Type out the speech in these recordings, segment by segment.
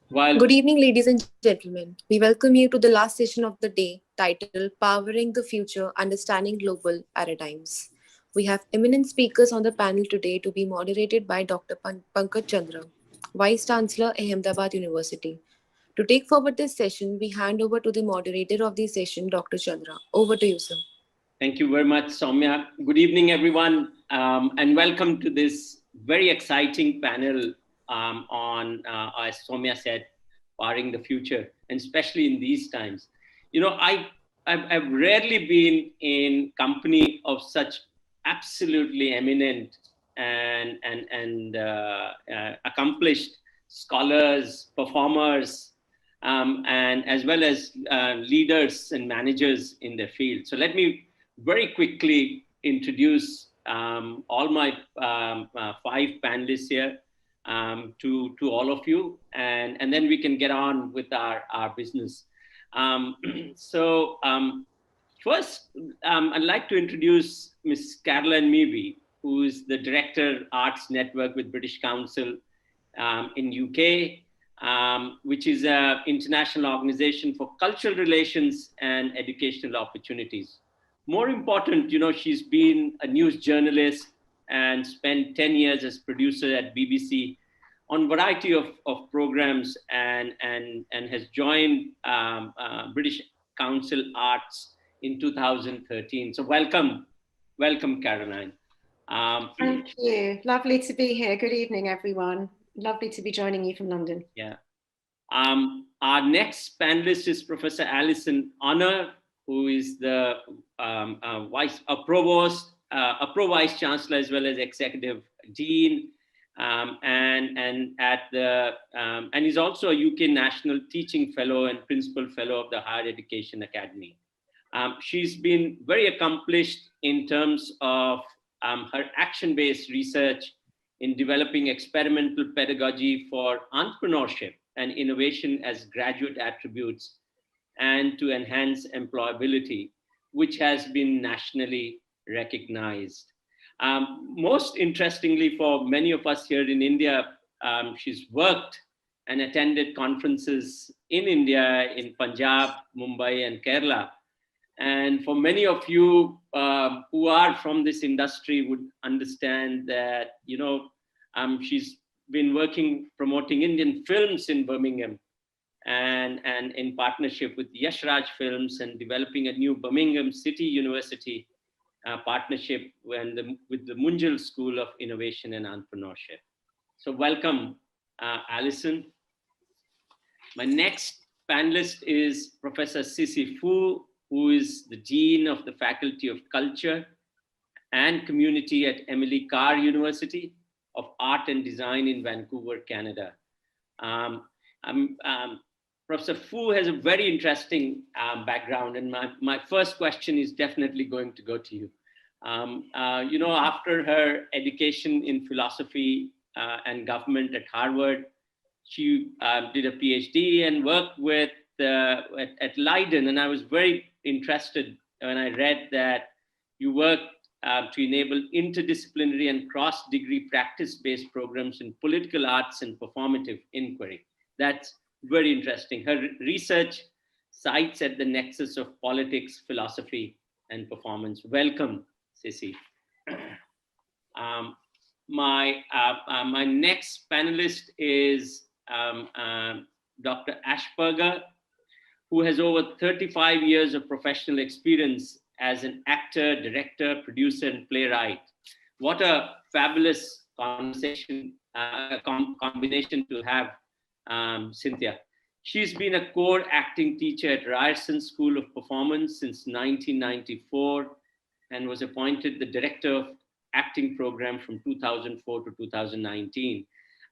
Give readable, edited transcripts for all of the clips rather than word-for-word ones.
While Good evening, ladies and gentlemen. We welcome you to the last session of the day titled Powering the Future Understanding Global Paradigms. We have eminent speakers on the panel today to be moderated by Dr. Pankaj Chandra, Vice-Chancellor, Ahmedabad University. To take forward this session, we hand over to the moderator of the session, Dr. Chandra. Over to you, sir. thank you very much, Soumya. Good evening, everyone, and welcome to this very exciting panel as Soumya said, powering the future, and especially in these times. You know, I've rarely been in company of such absolutely eminent and accomplished scholars, performers, and as well as leaders and managers in their field. So let me very quickly introduce all my five panelists here to all of you, and then we can get on with our business. Um, so first, I'd like to introduce Ms. Caroline Meaby, who is the Director Arts Network with British Council in UK, which is an international organization for cultural relations and educational opportunities. More important, you know, she's been a news journalist and spent 10 years as producer at BBC on variety of programs and has joined British Council Arts in 2013. So welcome, Caroline. Thank you. Lovely to be here. Good evening, everyone. Lovely to be joining you from London. Yeah. Our next panelist is Professor Alison, who is the provost, a pro vice chancellor as well as executive dean, and he's also a UK National Teaching Fellow and Principal Fellow of the Higher Education Academy. She's been very accomplished in terms of her action-based research in developing experimental pedagogy for entrepreneurship and innovation as graduate attributes and to enhance employability, which has been nationally recognized. Most interestingly, for many of us here in India, she's worked and attended conferences in India, in Punjab, Mumbai, and Kerala. And for many of you who are from this industry would understand that, you know, she's been working promoting Indian films in Birmingham and in partnership with Yash Raj Films and developing a new Birmingham City University partnership with the Munjal School of Innovation and Entrepreneurship. So welcome, Alison. My next panelist is Professor Cissie, who is the Dean of the Faculty of Culture and Community at Emily Carr University of Art and Design in Vancouver, Canada. Professor Fu has a very interesting background, and my first question is definitely going to go to you. You know, after her education in philosophy and government at Harvard, she did a PhD and worked with at Leiden, and I was very interested when I read that you worked to enable interdisciplinary and cross-degree practice-based programs in political arts and performative inquiry. That's very interesting. Her research sites at the nexus of politics, philosophy, and performance. Welcome, Cissie. My next panelist is Dr. Ashperger, who has over 35 years of professional experience as an actor, director, producer, and playwright. What a fabulous conversation, combination to have, Cynthia. She's been a core acting teacher at Ryerson School of Performance since 1994 and was appointed the director of acting program from 2004 to 2019.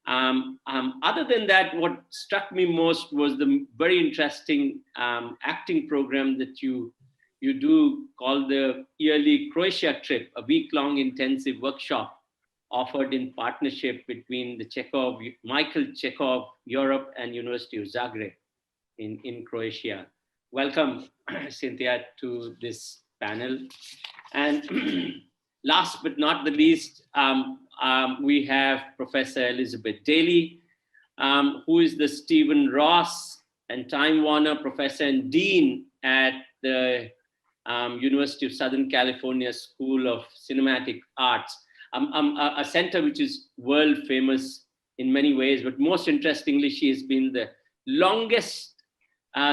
Other than that, what struck me most was the very interesting acting program that you do called the yearly Croatia trip, a week-long intensive workshop offered in partnership between the Michael Chekhov Europe and University of Zagreb in Croatia. Welcome, Cynthia, to this panel. And last but not the least, we have Professor Elizabeth Daley, who is the Stephen Ross and Time Warner Professor and Dean at the University of Southern California School of Cinematic Arts, a center which is world famous in many ways, but most interestingly, she has been the longest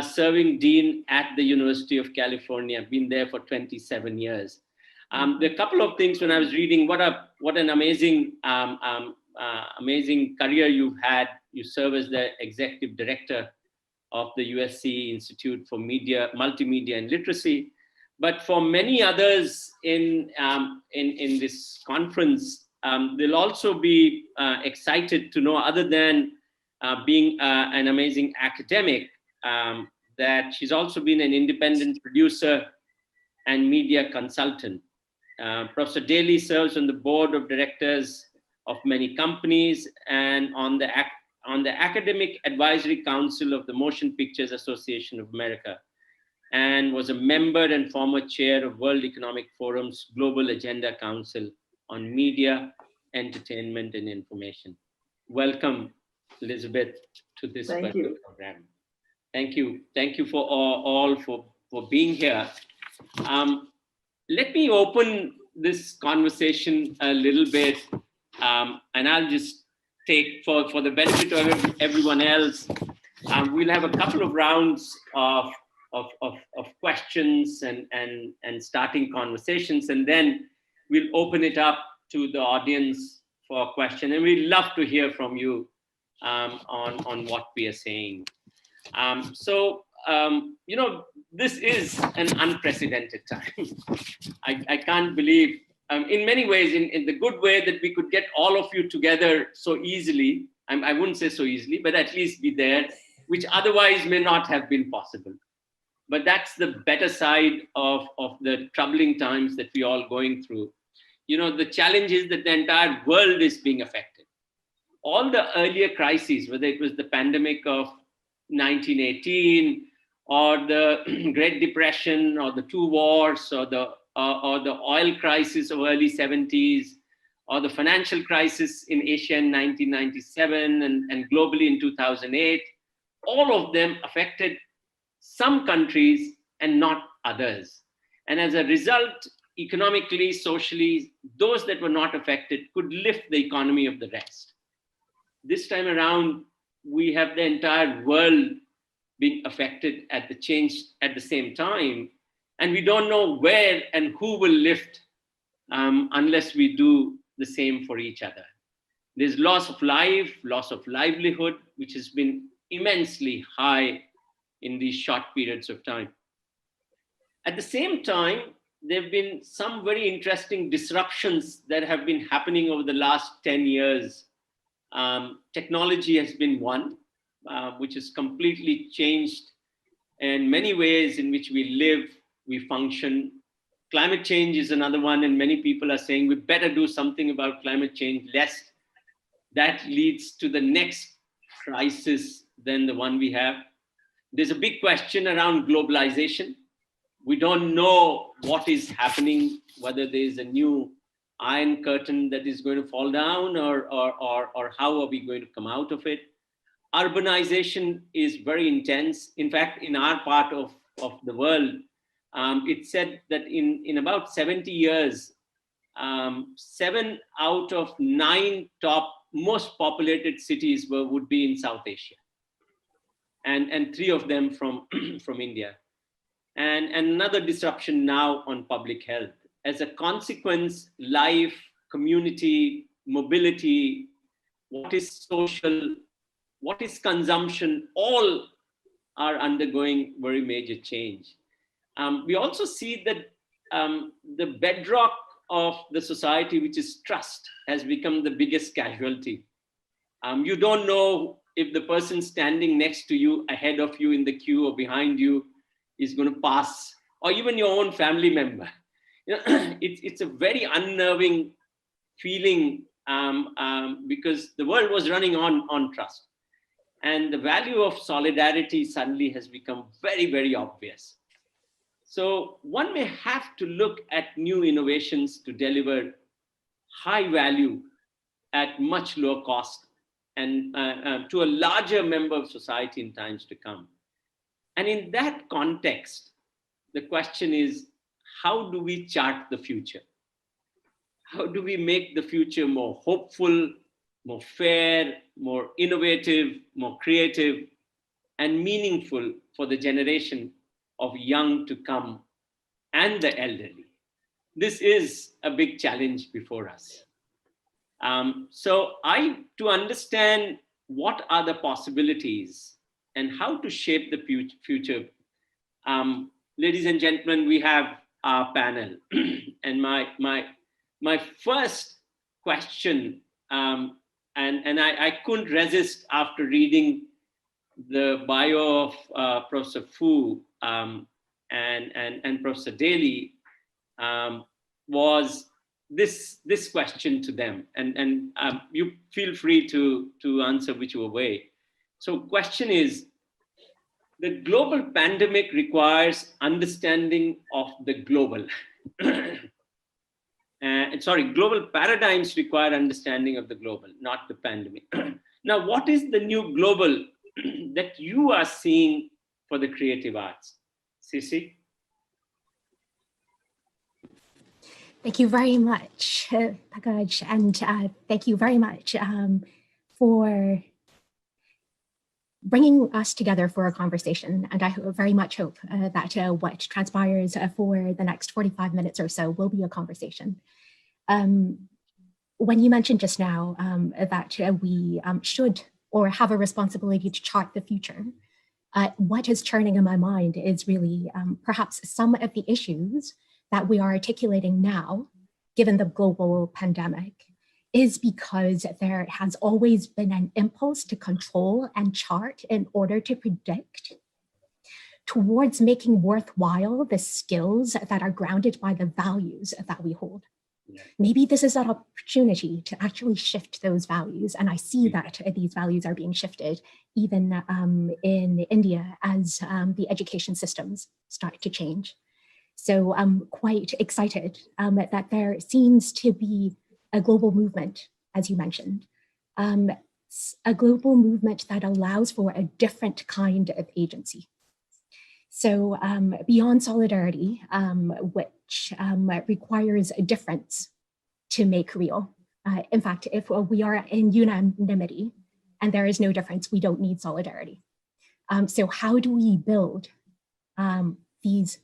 serving dean at the University of California, been there for 27 years. There are a couple of things when I was reading, what an amazing, amazing career you've had. You serve as the executive director of the USC Institute for Multimedia and Literacy. But for many others in this conference, they'll also be excited to know, other than being an amazing academic, that she's also been an independent producer and media consultant. Professor Daley serves on the board of directors of many companies and on the Academic Advisory Council of the Motion Pictures Association of America, and was a member and former chair of World Economic Forum's Global Agenda Council on Media, Entertainment, and Information. Welcome, Elizabeth, to this program. Thank you. Thank you for all for being here. Let me open this conversation a little bit, and I'll just take, for the benefit of everyone else, we'll have a couple of rounds of questions and starting conversations, and then we'll open it up to the audience for a question, and we'd love to hear from you on what we are saying. You know, this is an unprecedented time. I can't believe, in many ways, in the good way, that we could get all of you together so easily. I wouldn't say so easily, but at least be there, which otherwise may not have been possible. But that's the better side of the troubling times that we're all going through. You know, the challenge is that the entire world is being affected. All the earlier crises, whether it was the pandemic of 1918, or the Great Depression, or the two wars, or the oil crisis of early 70s, or the financial crisis in Asia in 1997 and globally in 2008, all of them affected some countries and not others. And as a result, economically, socially, those that were not affected could lift the economy of the rest. This time around, we have the entire world being affected at the same time. And we don't know where and who will lift unless we do the same for each other. There's loss of life, loss of livelihood, which has been immensely high in these short periods of time. At the same time, there have been some very interesting disruptions that have been happening over the last 10 years. Technology has been one, which has completely changed in many ways in which we live, we function. Climate change is another one, and many people are saying we better do something about climate change, lest that leads to the next crisis than the one we have. There's a big question around globalization. We don't know what is happening, whether there's a new iron curtain that is going to fall down, or how are we going to come out of it. Urbanization is very intense. In fact, in our part of the world, it's said that in about 70 years, 7 out of 9 top most populated cities would be in South Asia, and 3 of them from India. And another disruption now on public health. As a consequence, life, community, mobility, what is social, what is consumption, all are undergoing very major change. We also see that the bedrock of the society, which is trust, has become the biggest casualty. You don't know if the person standing next to you, ahead of you in the queue or behind you, is going to pass, or even your own family member. You know, it's a very unnerving feeling because the world was running on trust. And the value of solidarity suddenly has become very, very obvious. So one may have to look at new innovations to deliver high value at much lower cost and to a larger member of society in times to come. And in that context, the question is, how do we chart the future? How do we make the future more hopeful, more fair, more innovative, more creative, and meaningful for the generation of young to come and the elderly? This is a big challenge before us. So to understand what are the possibilities and how to shape the future, ladies and gentlemen, we have our panel. And my first question, and I couldn't resist after reading the bio of Professor Fu and Professor Daley, was this question to them, and you feel free to answer whichever way. So question is, the global pandemic requires understanding of the global. Global paradigms require understanding of the global, not the pandemic. Now, what is the new global that you are seeing for the creative arts? Cissie? Thank you very much, Pankaj, and thank you very much for bringing us together for a conversation. And I very much hope that what transpires for the next 45 minutes or so will be a conversation. When you mentioned just now that we should or have a responsibility to chart the future, what is churning in my mind is really perhaps some of the issues that we are articulating now, given the global pandemic, is because there has always been an impulse to control and chart in order to predict towards making worthwhile the skills that are grounded by the values that we hold. Yeah. Maybe this is an opportunity to actually shift those values. And I see that these values are being shifted even in India as the education systems start to change. So I'm quite excited that there seems to be a global movement, as you mentioned, a global movement that allows for a different kind of agency. So beyond solidarity, which requires a difference to make real. In fact, if we are in unanimity and there is no difference, we don't need solidarity. So how do we build these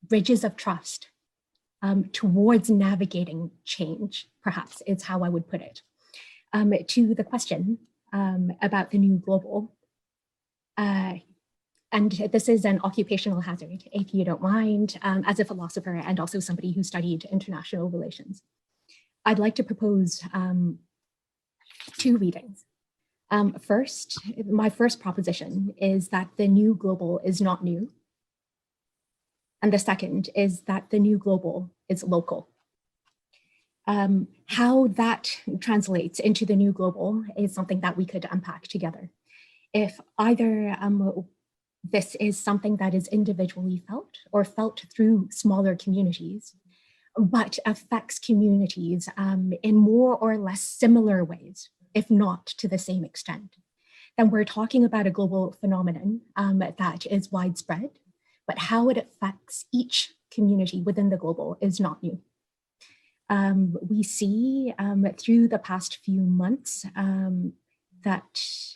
bridges of trust towards navigating change, perhaps is how I would put it. To the question about the new global, and this is an occupational hazard, if you don't mind, as a philosopher and also somebody who studied international relations. I'd like to propose two readings. First, my first proposition is that the new global is not new. And the second is that the new global is local. How that translates into the new global is something that we could unpack together. If either this is something that is individually felt or felt through smaller communities, but affects communities in more or less similar ways, if not to the same extent, then we're talking about a global phenomenon that is widespread, but how it affects each community within the global is not new. We see through the past few months that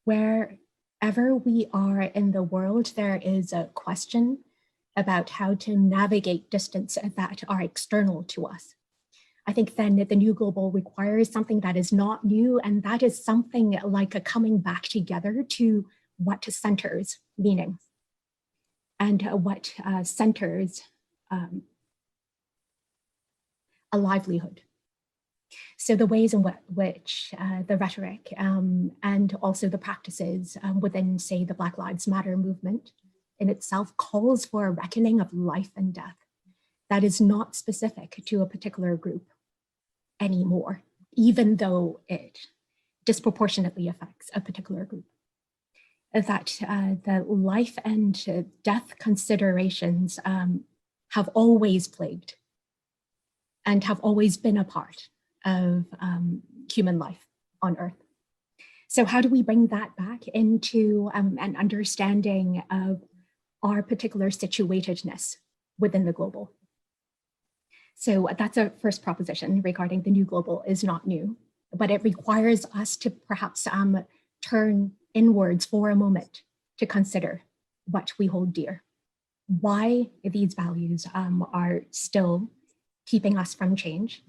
wherever we are in the world, there is a question about how to navigate distance that are external to us. I think then the new global requires something that is not new, and that is something like a coming back together to what centers meaning and what centers a livelihood. So the ways in which the rhetoric and also the practices within, say, the Black Lives Matter movement in itself calls for a reckoning of life and death that is not specific to a particular group anymore, even though it disproportionately affects a particular group. That the life and death considerations have always plagued and have always been a part of human life on Earth. So how do we bring that back into an understanding of our particular situatedness within the global? So that's a first proposition regarding the new global is not new, but it requires us to perhaps turn inwards for a moment to consider what we hold dear, why these values are still keeping us from change,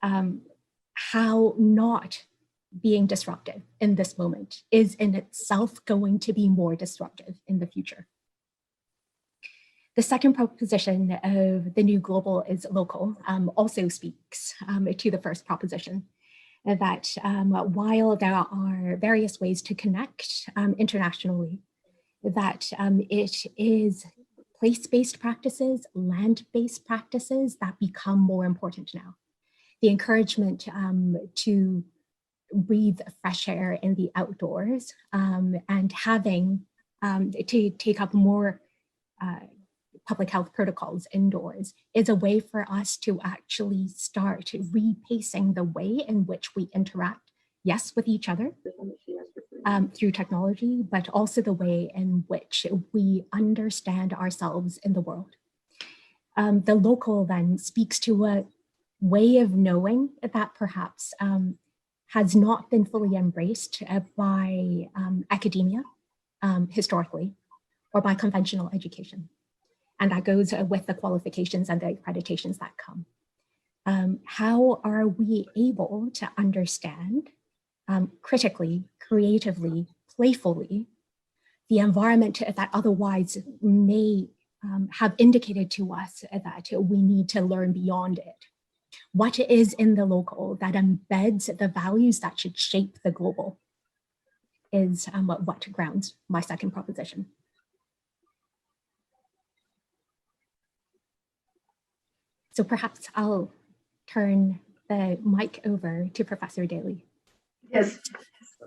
how not being disruptive in this moment is in itself going to be more disruptive in the future. The second proposition of the new global is local also speaks to the first proposition, that while there are various ways to connect internationally, that it is place-based practices, land-based practices that become more important now. The encouragement to breathe fresh air in the outdoors and having to take up more public health protocols indoors is a way for us to actually start repacing the way in which we interact, yes, with each other through technology, but also the way in which we understand ourselves in the world. The local then speaks to a way of knowing that perhaps has not been fully embraced by academia historically, or by conventional education. And that goes with the qualifications and the accreditations that come. How are we able to understand critically, creatively, playfully, the environment that otherwise may have indicated to us that we need to learn beyond it? What is in the local that embeds the values that should shape the global is what grounds my second proposition. So perhaps I'll turn the mic over to Professor Daley. Yes,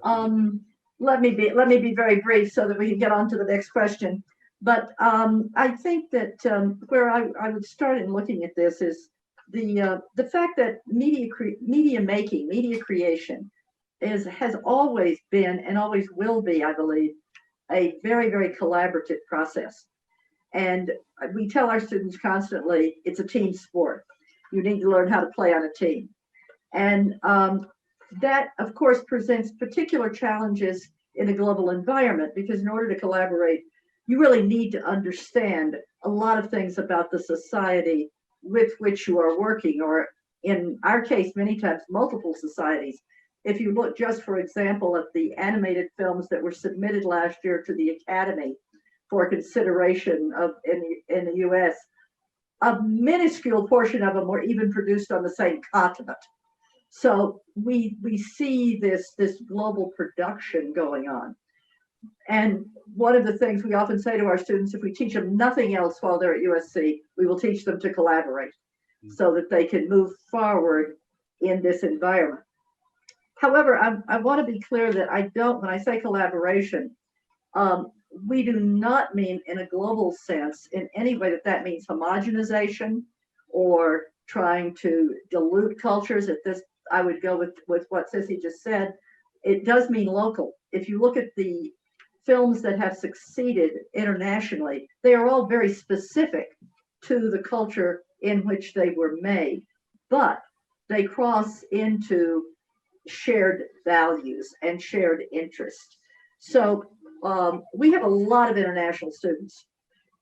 let me be very brief so that we can get on to the next question. But I think that where I would start in looking at this is the fact that media creation has always been and always will be, I believe, a very, very collaborative process. And we tell our students constantly, it's a team sport. You need to learn how to play on a team. And that, of course, presents particular challenges in a global environment, because in order to collaborate, you really need to understand a lot of things about the society with which you are working, or in our case, many times multiple societies. If you look just, for example, at the animated films that were submitted last year to the Academy for consideration in the US, a minuscule portion of them were even produced on the same continent. So we see this global production going on. And one of the things we often say to our students, if we teach them nothing else while they're at USC, we will teach them to collaborate so that they can move forward in this environment. However, I want to be clear that when I say collaboration, we do not mean in a global sense in any way that means homogenization or trying to dilute cultures. At this, I would go with what Cissie just said. It does mean local. If you look at the films that have succeeded internationally, they are all very specific to the culture in which they were made, but they cross into shared values and shared interest. So we have a lot of international students,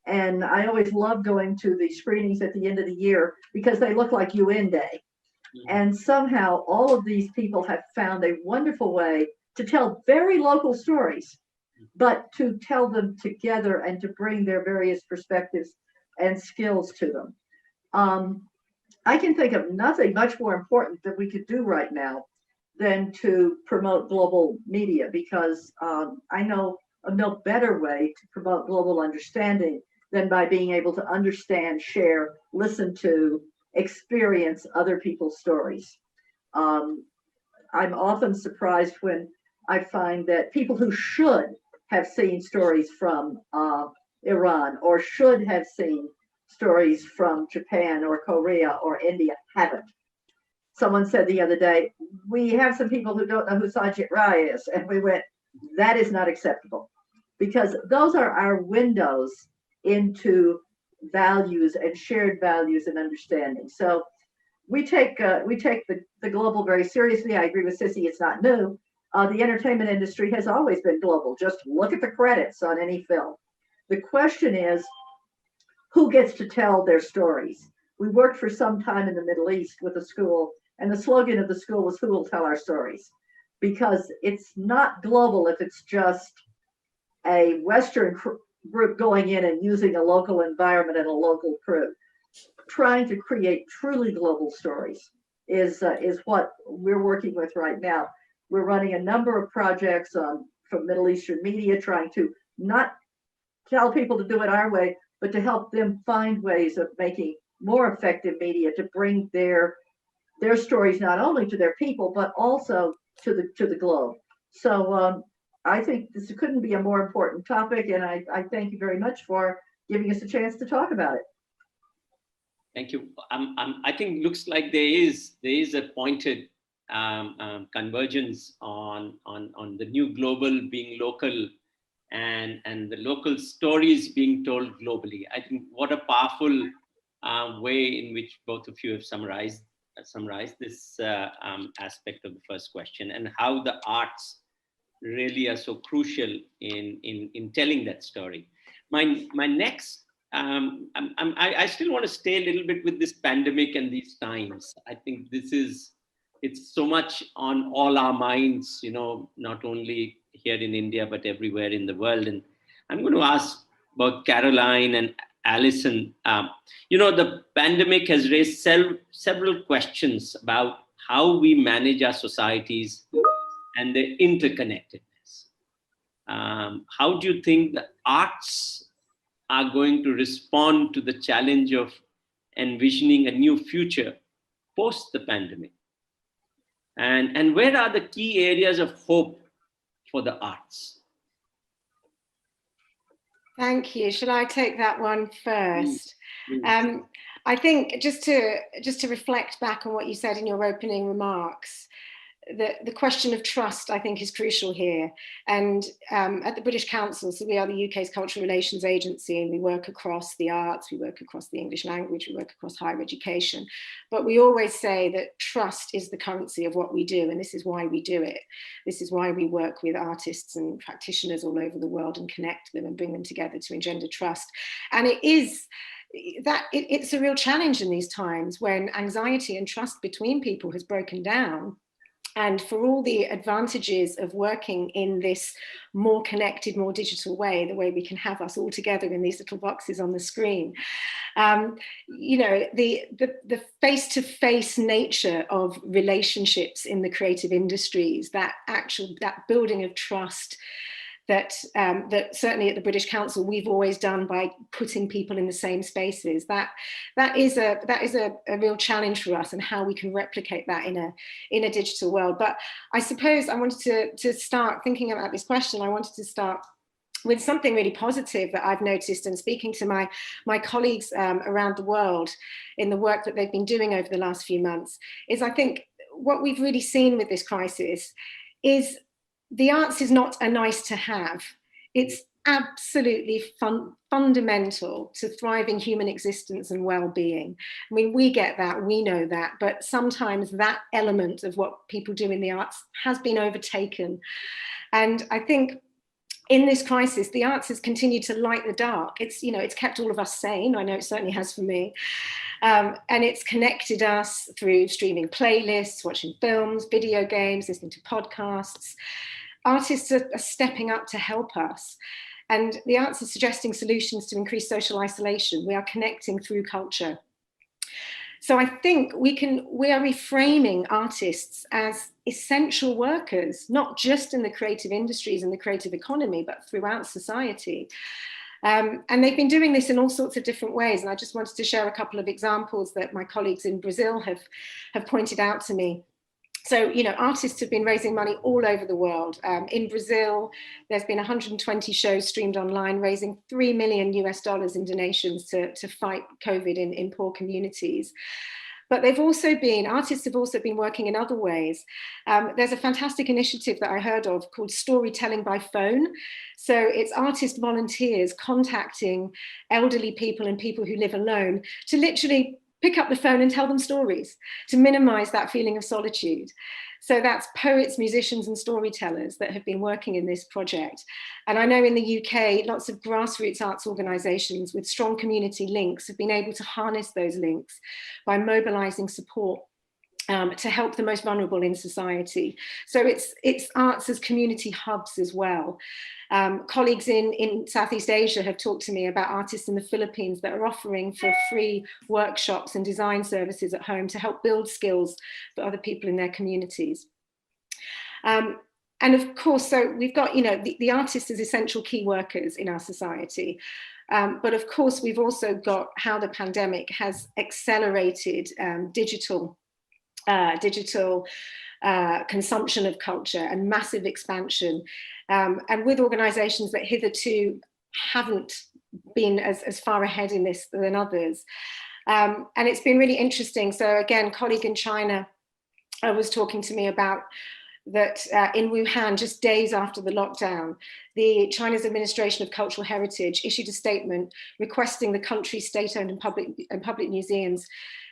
and I always love going to the screenings at the end of the year because they look like UN Day. And somehow all of these people have found a wonderful way to tell very local stories, but to tell them together and to bring their various perspectives and skills to them. I can think of nothing much more important that we could do right now than to promote global media, because I know of no better way to promote global understanding than by being able to understand, share, listen to, experience other people's stories. I'm often surprised when I find that people who should have seen stories from Iran or should have seen stories from Japan or Korea or India haven't. someone said the other day, we have some people who don't know who Sajid Rai is. And we went, that is not acceptable, because those are our windows into values and shared values and understanding. So we take the global very seriously. I agree with Cissie, it's not new. The entertainment industry has always been global. Just look at the credits on any film. The question is, who gets to tell their stories? We worked for some time in the Middle East with a school, and the slogan of the school was, who will tell our stories? Because it's not global if it's just a Western group going in and using a local environment and a local crew. Trying to create truly global stories is what we're working with right now. We're running a number of projects from Middle Eastern media, trying to not tell people to do it our way, but to help them find ways of making more effective media to bring their stories not only to their people, but also to the globe. So I think this couldn't be a more important topic, and I thank you very much for giving us a chance to talk about it. Thank you. I think looks like there is a pointed convergence on the new global being local, and the local stories being told globally. I think what a powerful way in which both of you have summarized this aspect of the first question, and how the arts really are so crucial in telling that story. My next, I still want to stay a little bit with this pandemic and these times. I think it's so much on all our minds, not only here in India, but everywhere in the world. And I'm going to ask both Caroline and Alison, the pandemic has raised several questions about how we manage our societies and their interconnectedness. How do you think the arts are going to respond to the challenge of envisioning a new future post the pandemic? And where are the key areas of hope for the arts? Thank you. Shall I take that one first? Please. I think just to reflect back on what you said in your opening remarks, the question of trust, I think, is crucial here. And at the British Council, so we are the UK's cultural relations agency, and we work across the arts, we work across the English language, we work across higher education. But we always say that trust is the currency of what we do, and this is why we do it. This is why we work with artists and practitioners all over the world and connect them and bring them together to engender trust. And it's a real challenge in these times when anxiety and trust between people has broken down. And for all the advantages of working in this more connected, more digital way, the way we can have us all together in these little boxes on the screen, the face-to-face nature of relationships in the creative industries, that building of trust, that certainly at the British Council we've always done by putting people in the same spaces. That is a real challenge for us, and how we can replicate that in a digital world. But I suppose I wanted to start thinking about this question. I wanted to start with something really positive that I've noticed, and speaking to my colleagues around the world in the work that they've been doing over the last few months, is I think what we've really seen with this crisis is the arts is not a nice to have. It's absolutely fundamental to thriving human existence and well-being. I mean, we get that, we know that, but sometimes that element of what people do in the arts has been overtaken. And I think in this crisis, the arts has continued to light the dark. It's kept all of us sane. I know it certainly has for me. And it's connected us through streaming playlists, watching films, video games, listening to podcasts. Artists are stepping up to help us. And the arts are suggesting solutions to increase social isolation. We are connecting through culture. So I think we are reframing artists as essential workers, not just in the creative industries and the creative economy, but throughout society. And they've been doing this in all sorts of different ways. And I just wanted to share a couple of examples that my colleagues in Brazil have pointed out to me. So, artists have been raising money all over the world. In Brazil, there's been 120 shows streamed online, raising $3 million in donations to fight COVID in poor communities. But artists have also been working in other ways. There's a fantastic initiative that I heard of called Storytelling by Phone. So it's artist volunteers contacting elderly people and people who live alone to literally pick up the phone and tell them stories to minimize that feeling of solitude. So that's poets, musicians, and storytellers that have been working in this project. And I know in the UK, lots of grassroots arts organizations with strong community links have been able to harness those links by mobilizing support to help the most vulnerable in society. So it's arts as community hubs as well. Colleagues in Southeast Asia have talked to me about artists in the Philippines that are offering for free workshops and design services at home to help build skills for other people in their communities. And of course, so we've got, the artists as essential key workers in our society. But of course, we've also got how the pandemic has accelerated digital consumption of culture and massive expansion, and with organizations that hitherto haven't been as far ahead in this than others. And it's been really interesting. So again, a colleague in China was talking to me about that in Wuhan, just days after the lockdown, China's Administration of Cultural Heritage issued a statement requesting the country's state-owned and public museums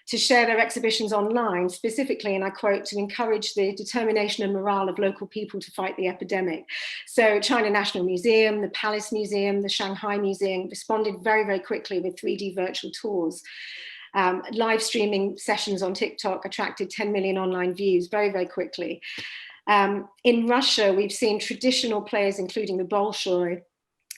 to share their exhibitions online, specifically, and I quote, to encourage the determination and morale of local people to fight the epidemic. So China National Museum, the Palace Museum, the Shanghai Museum responded very, very quickly with 3D virtual tours. Live streaming sessions on TikTok attracted 10 million online views very, very quickly. In Russia, we've seen traditional players, including the Bolshoi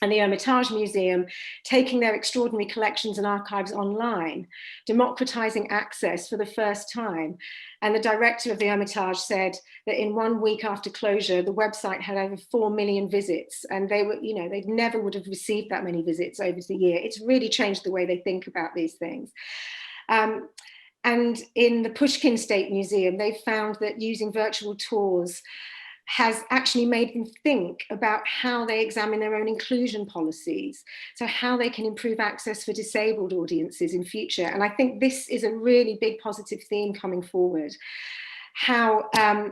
and the Hermitage Museum, taking their extraordinary collections and archives online, democratizing access for the first time. And the director of the Hermitage said that in 1 week after closure, the website had over 4 million visits, and they never would have received that many visits over the year. It's really changed the way they think about these things. And in the Pushkin State Museum, they found that using virtual tours has actually made them think about how they examine their own inclusion policies, so how they can improve access for disabled audiences in future. And I think this is a really big positive theme coming forward, how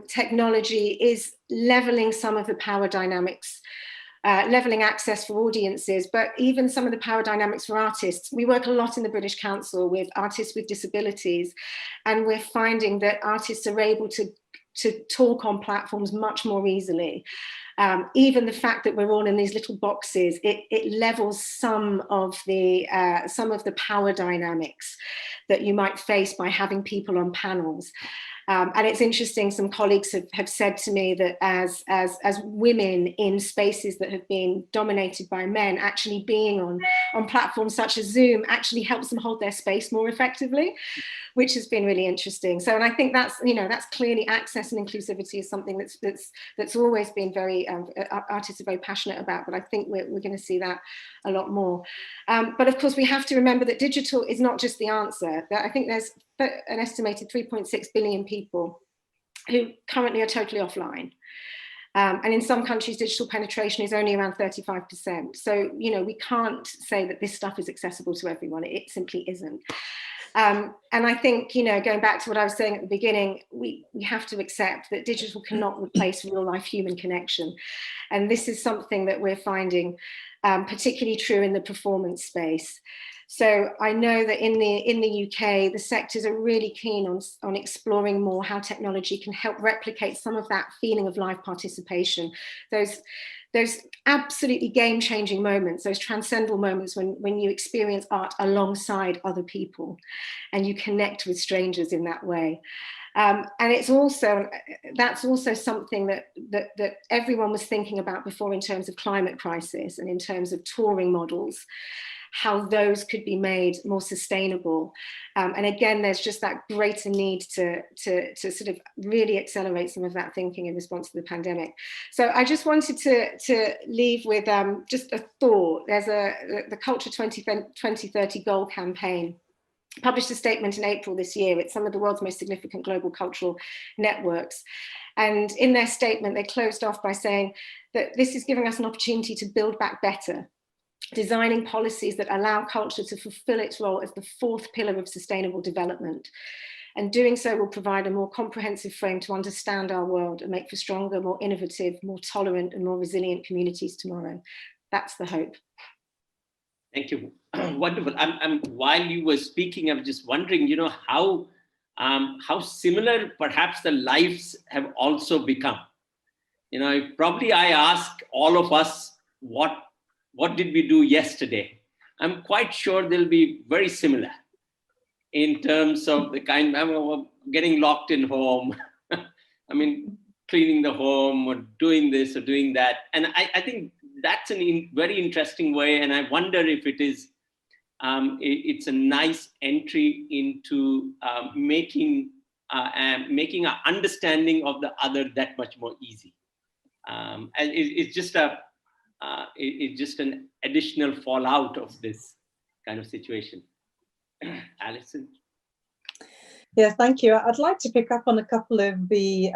technology is leveling some of the power dynamics, leveling access for audiences, but even some of the power dynamics for artists. We work a lot in the British Council with artists with disabilities, and we're finding that artists are able to talk on platforms much more easily. Even the fact that we're all in these little boxes, it levels some of the power dynamics that you might face by having people on panels. And it's interesting, some colleagues have said to me that as women in spaces that have been dominated by men, actually being on platforms such as Zoom actually helps them hold their space more effectively, which has been really interesting. So, and I think that's clearly access and inclusivity is something that's always been very, artists are very passionate about, but I think we're going to see that a lot more. But of course, we have to remember that digital is not just the answer. I think there's an estimated 3.6 billion people who currently are totally offline. And in some countries, digital penetration is only around 35%. So, we can't say that this stuff is accessible to everyone. It simply isn't. And I think, going back to what I was saying at the beginning, we have to accept that digital cannot replace real life human connection. And this is something that we're finding particularly true in the performance space. So I know that in the UK, the sectors are really keen on exploring more how technology can help replicate some of that feeling of live participation. Those absolutely game-changing moments, those transcendental moments when you experience art alongside other people and you connect with strangers in that way. And that's also something that everyone was thinking about before in terms of climate crisis and in terms of touring models, how those could be made more sustainable. And again, there's just that greater need to sort of really accelerate some of that thinking in response to the pandemic. So I just wanted to leave with just a thought. There's the Culture 2030 Goal campaign published a statement in April this year. It's some of the world's most significant global cultural networks. And in their statement, they closed off by saying that this is giving us an opportunity to build back better, designing policies that allow culture to fulfill its role as the fourth pillar of sustainable development. And doing so will provide a more comprehensive frame to understand our world and make for stronger, more innovative, more tolerant and more resilient communities tomorrow. That's the hope. Thank you. Wonderful. While you were speaking, I was just wondering, how similar perhaps the lives have also become. If probably I ask all of us, what did we do yesterday? I'm quite sure they'll be very similar in terms of the kind of getting locked in home. I mean, cleaning the home or doing this or doing that. And I think that's a very interesting way. And I wonder if it is, it's a nice entry into making our understanding of the other that much more easy. And it's just an additional fallout of this kind of situation. Alison. Yeah, thank you. I'd like to pick up on a couple of the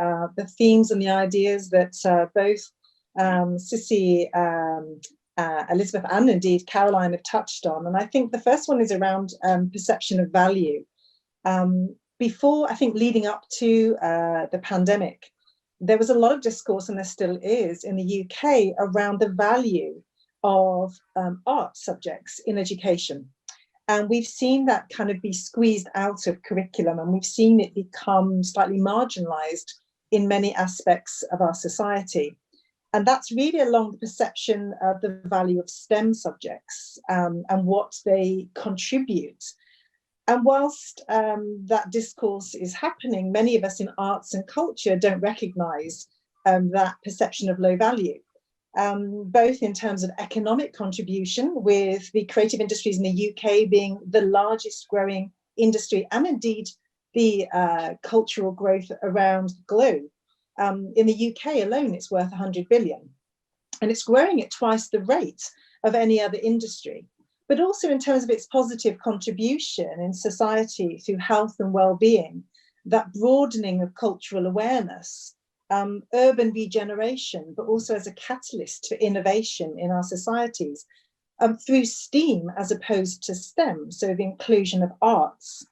themes and the ideas that both Cissie, Elizabeth, and indeed Caroline have touched on. And I think the first one is around perception of value. Before, I think leading up to the pandemic, there was a lot of discourse, and there still is in the UK, around the value of art subjects in education. And we've seen that kind of be squeezed out of curriculum, and we've seen it become slightly marginalized in many aspects of our society. And that's really along the perception of the value of STEM subjects and what they contribute. And whilst that discourse is happening, many of us in arts and culture don't recognise that perception of low value, both in terms of economic contribution, with the creative industries in the UK being the largest growing industry, and indeed the cultural growth around the globe. In the UK alone, it's worth 100 billion, and it's growing at twice the rate of any other industry. But also in terms of its positive contribution in society through health and well-being, that broadening of cultural awareness, urban regeneration, but also as a catalyst for innovation in our societies, through STEAM as opposed to STEM, so the inclusion of arts,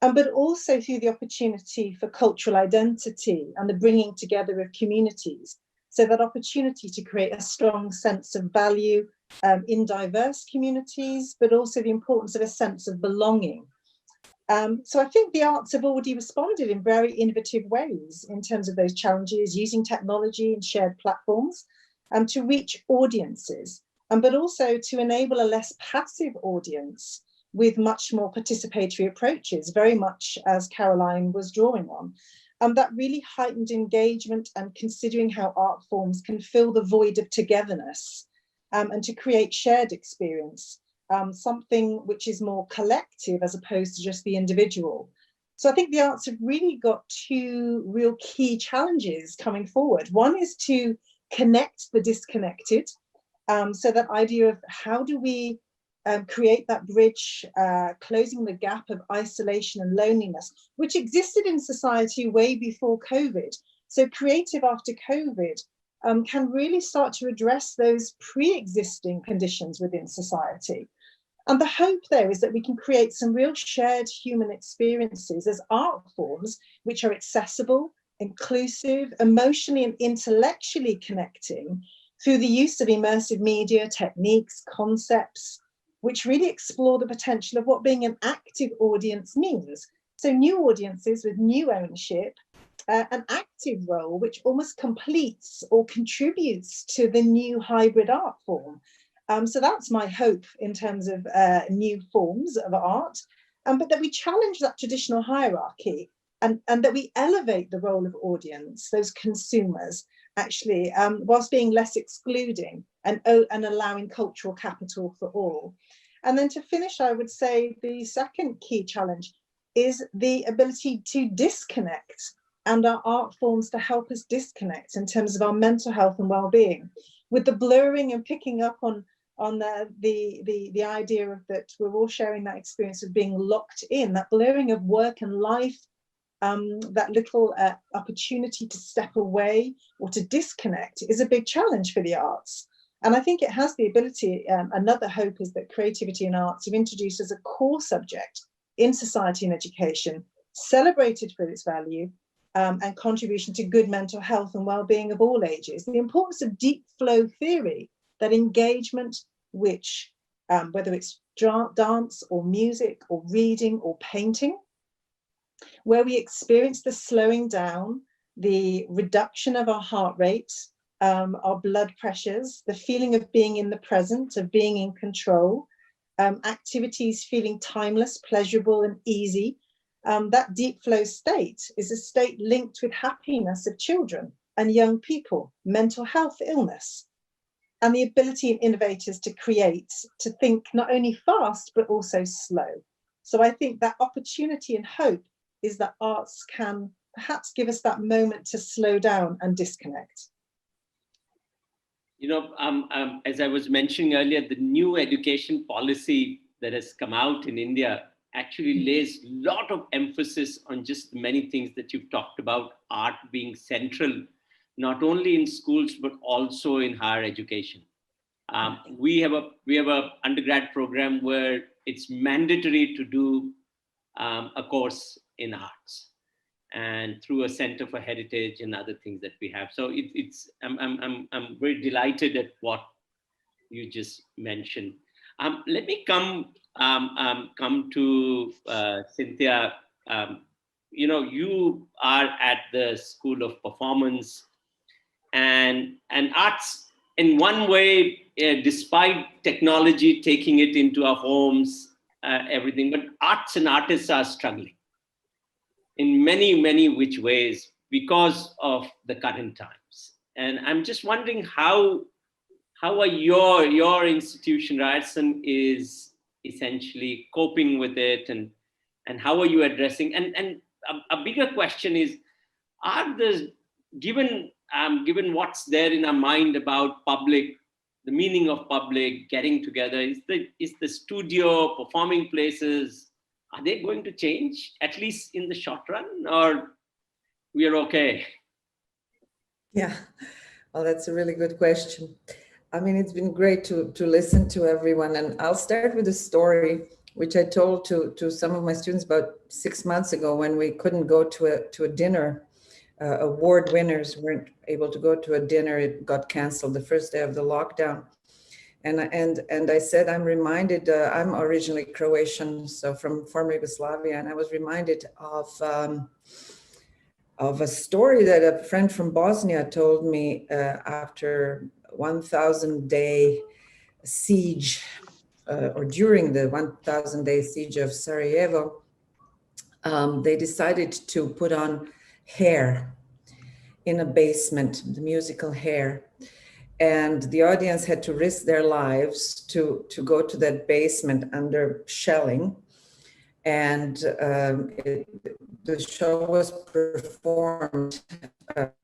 but also through the opportunity for cultural identity and the bringing together of communities. So that opportunity to create a strong sense of value in diverse communities, but also the importance of a sense of belonging. So I think the arts have already responded in very innovative ways in terms of those challenges, using technology and shared platforms to reach audiences, but also to enable a less passive audience with much more participatory approaches, very much as Caroline was drawing on. That really heightened engagement and considering how art forms can fill the void of togetherness and to create shared experience, something which is more collective as opposed to just the individual. So I think the arts have really got two real key challenges coming forward. One is to connect the disconnected. So that idea of how do we create that bridge, closing the gap of isolation and loneliness, which existed in society way before COVID. So creative after COVID can really start to address those pre-existing conditions within society. And the hope there is that we can create some real shared human experiences as art forms, which are accessible, inclusive, emotionally and intellectually connecting through the use of immersive media, techniques, concepts, which really explore the potential of what being an active audience means. So new audiences with new ownership, an active role which almost completes or contributes to the new hybrid art form. So that's my hope in terms of new forms of art, but that we challenge that traditional hierarchy and that we elevate the role of audience, those consumers, actually, whilst being less excluding and allowing cultural capital for all. And then to finish, I would say the second key challenge is the ability to disconnect, and our art forms to help us disconnect in terms of our mental health and well-being, with the blurring and picking up on the idea of that we're all sharing that experience of being locked in, that blurring of work and life, that little opportunity to step away or to disconnect is a big challenge for the arts. And I think it has the ability, another hope is that creativity and arts are introduced as a core subject in society and education, celebrated for its value, and contribution to good mental health and well-being of all ages. The importance of deep flow theory, that engagement which, whether it's dance or music or reading or painting, where we experience the slowing down, the reduction of our heart rate, our blood pressures, the feeling of being in the present, of being in control, activities feeling timeless, pleasurable and easy. That deep flow state is a state linked with happiness of children and young people, mental health, illness, and the ability of innovators to create, to think not only fast, but also slow. So I think that opportunity and hope is that arts can perhaps give us that moment to slow down and disconnect. You know, as I was mentioning earlier, the new education policy that has come out in India actually lays a lot of emphasis on just many things that you've talked about, art being central, not only in schools, but also in higher education. We have a undergrad program where it's mandatory to do a course in arts, and through a Center for Heritage and other things that we have. So I'm very delighted at what you just mentioned. Let me come to Cynthia. You know, you are at the School of Performance, and arts in one way, despite technology taking it into our homes, everything, but arts and artists are struggling in many which ways because of the current times. And I'm just wondering how are your institution, Ryerson, is essentially coping with it, and how are you addressing? And a bigger question is, are the given what's there in our mind about public, the meaning of public getting together, is the studio, performing places, are they going to change, at least in the short run, or we are okay? Yeah, well, that's a really good question. I mean, it's been great to listen to everyone, and I'll start with a story which I told to some of my students about 6 months ago when we couldn't go to a dinner. Award winners weren't able to go to a dinner. It got canceled the first day of the lockdown. And I said, I'm reminded, I'm originally Croatian, so from former Yugoslavia, and I was reminded of a story that a friend from Bosnia told me after 1,000-day siege, or during the 1,000-day siege of Sarajevo. They decided to put on Hair in a basement, the musical Hair. And the audience had to risk their lives to go to that basement under shelling. And the show was performed at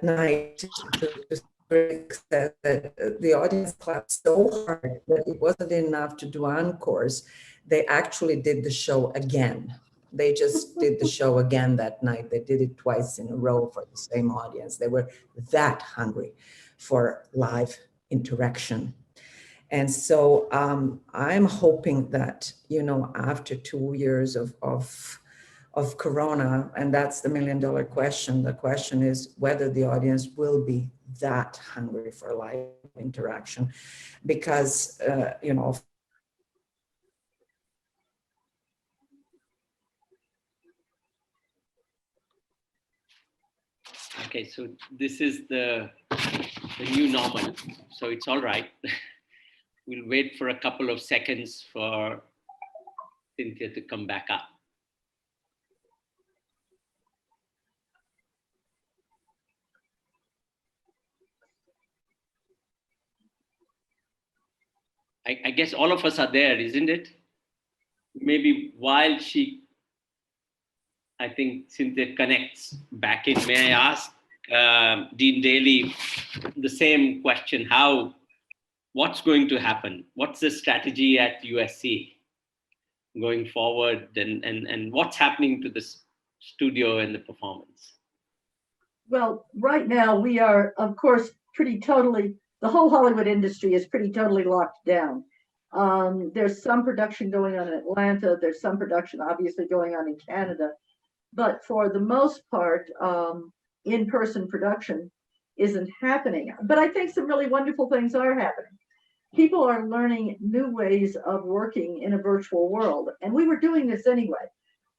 night. That the audience clapped so hard that it wasn't enough to do encores. They actually did the show again. They just did the show again that night. They did it twice in a row for the same audience. They were that hungry for live interaction. And so I'm hoping that, you know, after 2 years of Corona, and that's the $1 million question, the question is whether the audience will be that hungry for live interaction, because, you know, Okay, so this is the new normal, so it's all right. We'll wait for a couple of seconds for Cynthia to come back up. I guess all of us are there, isn't it? Maybe while I think Cynthia connects back in, may I ask Dean Daley the same question? What's going to happen? What's the strategy at USC going forward, and what's happening to the studio and the performance? Well, right now we are, of course, the whole Hollywood industry is pretty totally locked down. There's some production going on in Atlanta. There's some production obviously going on in Canada. But for the most part, in-person production isn't happening. But I think some really wonderful things are happening. People are learning new ways of working in a virtual world. And we were doing this anyway.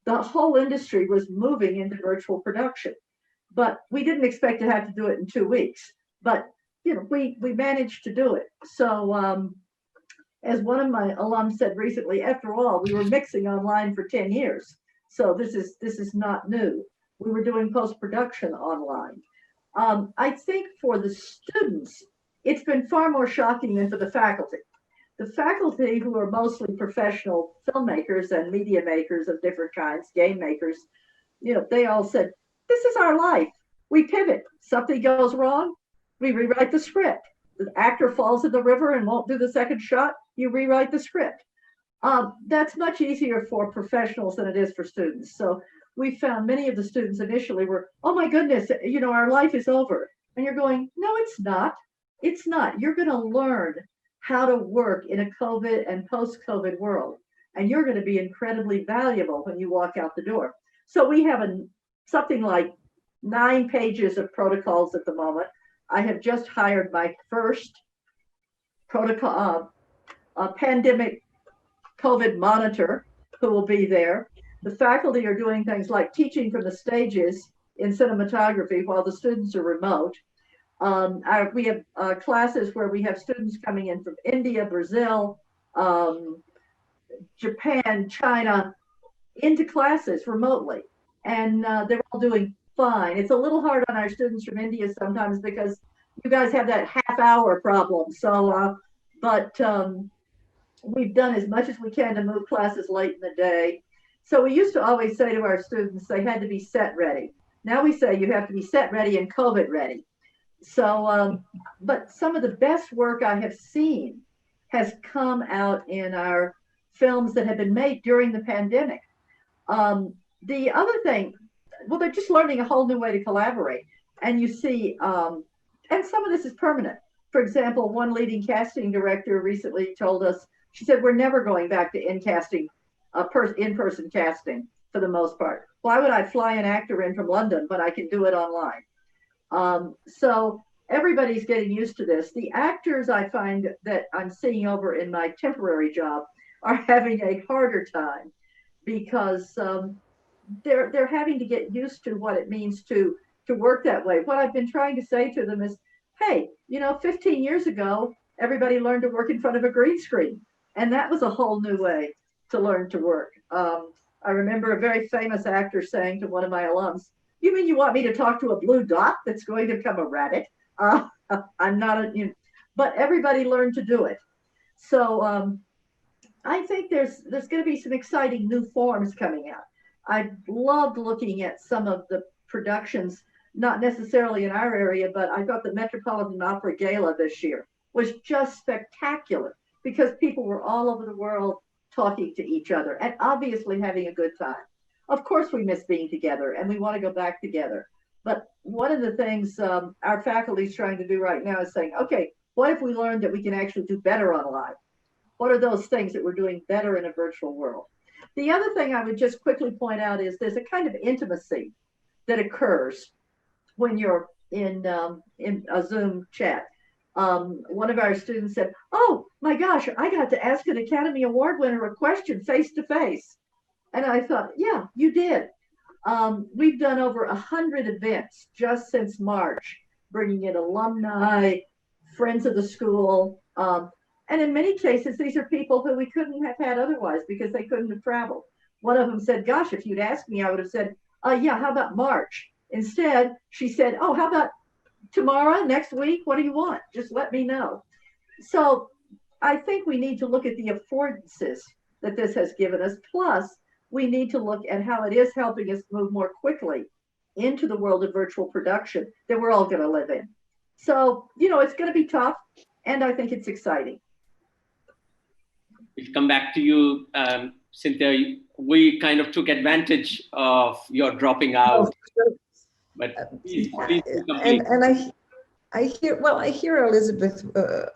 The whole industry was moving into virtual production. But we didn't expect to have to do it in 2 weeks. But you know, we managed to do it. So as one of my alums said recently, after all, we were mixing online for 10 years. So this is not new. We were doing post-production online. I think for the students, it's been far more shocking than for the faculty. The faculty, who are mostly professional filmmakers and media makers of different kinds, game makers, you know, they all said, this is our life. We pivot. Something goes wrong, we rewrite the script. The actor falls in the river and won't do the second shot, you rewrite the script. That's much easier for professionals than it is for students. So we found many of the students initially were, oh my goodness, you know, our life is over. And you're going, no, it's not. It's not. You're going to learn how to work in a COVID and post-COVID world. And you're going to be incredibly valuable when you walk out the door. So we have something like 9 pages of protocols at the moment. I have just hired my first protocol, pandemic COVID monitor who will be there. The faculty are doing things like teaching from the stages in cinematography while the students are remote. We have classes where we have students coming in from India, Brazil, Japan, China, into classes remotely. And they're all doing fine. It's a little hard on our students from India sometimes because you guys have that half-hour problem. So, but we've done as much as we can to move classes late in the day. So we used to always say to our students, they had to be set ready. Now we say you have to be set ready and COVID ready. So, but some of the best work I have seen has come out in our films that have been made during the pandemic. The other thing, well, they're just learning a whole new way to collaborate. And you see, and some of this is permanent. For example, one leading casting director recently told us, she said, we're never going back to in-person casting for the most part. Why would I fly an actor in from London when I can do it online? So everybody's getting used to this. The actors I find that I'm seeing over in my temporary job are having a harder time because they're having to get used to what it means to work that way. What I've been trying to say to them is, hey, you know, 15 years ago, everybody learned to work in front of a green screen. And that was a whole new way to learn to work. I remember a very famous actor saying to one of my alums, you mean you want me to talk to a blue dot that's going to become a rabbit? I'm not but everybody learned to do it. So I think there's going to be some exciting new forms coming out. I loved looking at some of the productions, not necessarily in our area, but I thought the Metropolitan Opera Gala this year was just spectacular because people were all over the world talking to each other and obviously having a good time. Of course, we miss being together and we want to go back together. But one of the things our faculty is trying to do right now is saying, okay, what if we learned that we can actually do better online? What are those things that we're doing better in a virtual world? The other thing I would just quickly point out is there's a kind of intimacy that occurs when you're in a Zoom chat. One of our students said, oh my gosh, I got to ask an Academy Award winner a question face to face. And I thought, yeah, you did. We've done over 100 events just since March, bringing in alumni, friends of the school. And in many cases, these are people who we couldn't have had otherwise because they couldn't have traveled. One of them said, gosh, if you'd asked me, I would have said, yeah, how about March? Instead, she said, oh, how about tomorrow, next week? What do you want? Just let me know. So I think we need to look at the affordances that this has given us. Plus, we need to look at how it is helping us move more quickly into the world of virtual production that we're all going to live in. So, you know, it's going to be tough, and I think it's exciting. We'll come back to you, Cynthia. We kind of took advantage of your dropping out. But please complete. I hear Elizabeth,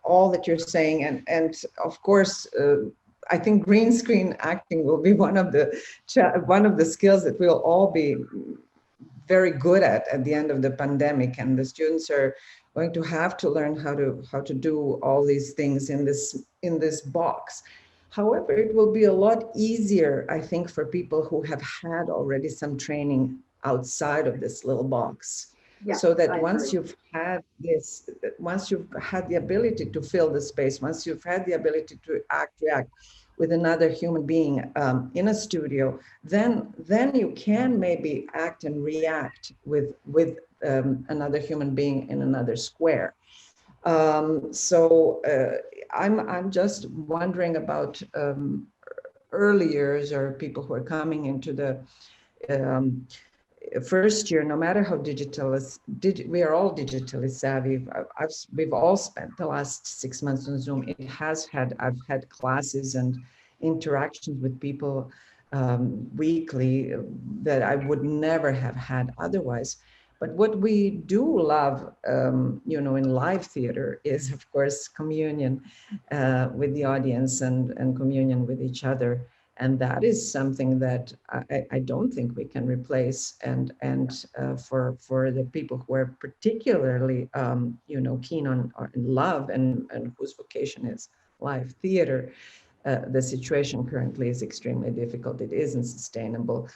all that you're saying, and of course, I think green screen acting will be one of the skills that we'll all be very good at the end of the pandemic, and the students are going to have to learn how to do all these things in this box. However, it will be a lot easier, I think, for people who have had already some training outside of this little box. Yeah, so that once you've had the ability to fill the space, once you've had the ability to react with another human being in a studio, then you can maybe act and react with another human being in another square. I'm just wondering about early years, or people who are coming into the first year. No matter how we are all digitally savvy. We've all spent the last 6 months on Zoom. I've had classes and interactions with people weekly that I would never have had otherwise. But what we do love, in live theater is, of course, communion with the audience and communion with each other. And that is something that I don't think we can replace. And for the people who are particularly, keen on love and whose vocation is live theater, the situation currently is extremely difficult. It isn't sustainable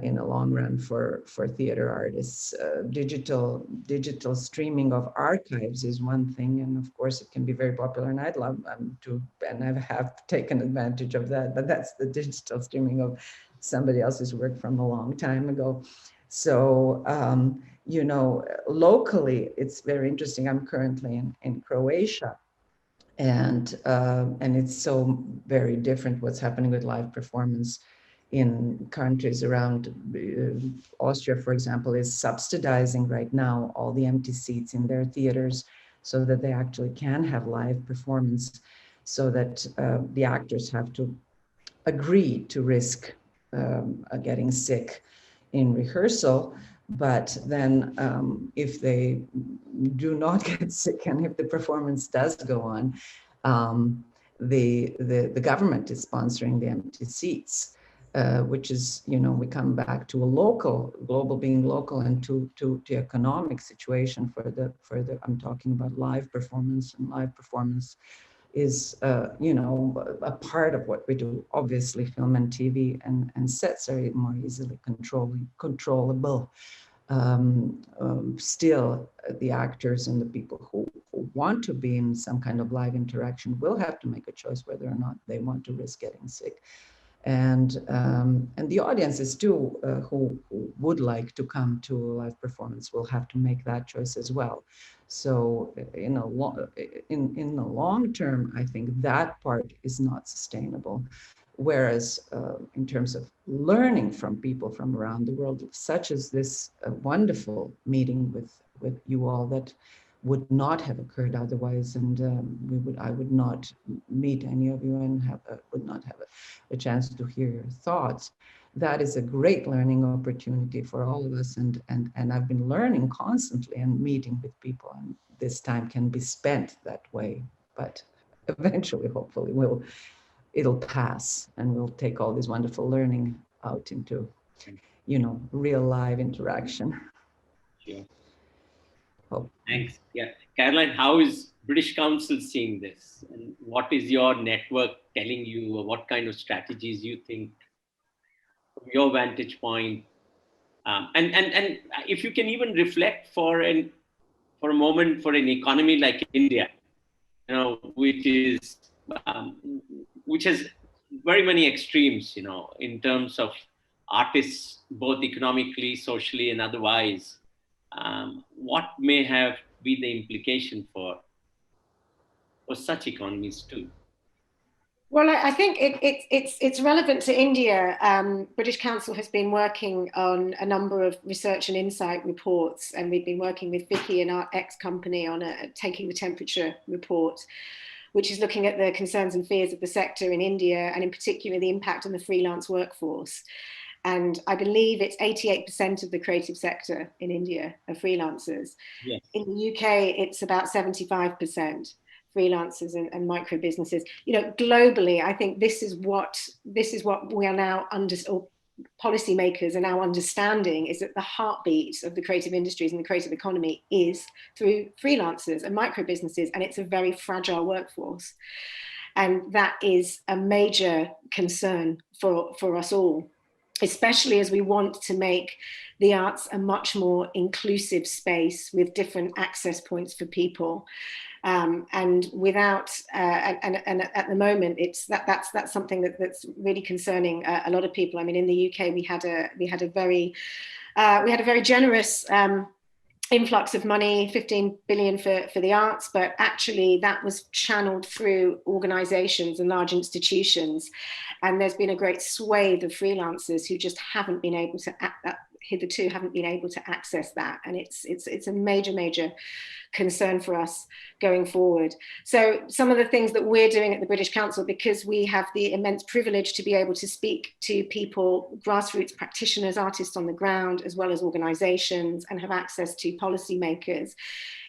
in the long run for theater artists. Digital streaming of archives is one thing, and of course it can be very popular, and I'd love to, and I have taken advantage of that, but that's the digital streaming of somebody else's work from a long time ago. So, locally, it's very interesting. I'm currently in Croatia, and it's so very different what's happening with live performance in countries around. Austria, for example, is subsidizing right now all the empty seats in their theaters so that they actually can have live performance, so that the actors have to agree to risk getting sick in rehearsal. But then if they do not get sick, and if the performance does go on, the government is sponsoring the empty seats. Which is, we come back to a global being local, and to the economic situation for the, I'm talking about live performance, and live performance is, a part of what we do. Obviously, film and TV and sets are more easily controllable. Still, the actors and the people who want to be in some kind of live interaction will have to make a choice whether or not they want to risk getting sick. And the audiences too, who would like to come to a live performance, will have to make that choice as well. So in the long term, I think that part is not sustainable. Whereas in terms of learning from people from around the world, such as this wonderful meeting with you all, that would not have occurred otherwise, and I would not meet any of you and would not have a chance to hear your thoughts. That is a great learning opportunity for all of us, and I've been learning constantly and meeting with people, and this time can be spent that way. But eventually, hopefully, it'll pass, and we'll take all this wonderful learning out into, real live interaction. Sure. Oh. Thanks. Yeah, Caroline, how is British Council seeing this? And what is your network telling you, or what kind of strategies you think, from your vantage point? And if you can even reflect for a moment for an economy like India, which has very many extremes, in terms of artists, both economically, socially, and otherwise. What may have been the implication for such economies too? Well, I think it's relevant to India. British Council has been working on a number of research and insight reports, and we've been working with FICCI and our ex-company on taking the temperature report, which is looking at the concerns and fears of the sector in India, and in particular the impact on the freelance workforce. And I believe it's 88% of the creative sector in India are freelancers. Yes. In the UK, it's about 75% freelancers and micro businesses. You know, globally, I think this is what we are now or policymakers are now understanding, is that the heartbeat of the creative industries and the creative economy is through freelancers and micro businesses, and it's a very fragile workforce. And that is a major concern for us all, especially as we want to make the arts a much more inclusive space with different access points for people. And without, and at the moment, that's something that's really concerning a lot of people. I mean, in the UK, we had a very generous influx of money, 15 billion for the arts, but actually that was channeled through organizations and large institutions. And there's been a great swathe of freelancers who just haven't been able to, hitherto haven't been able to access that. And it's a major concern for us going forward. So some of the things that we're doing at the British Council, because we have the immense privilege to be able to speak to people, grassroots practitioners, artists on the ground, as well as organizations, and have access to policymakers,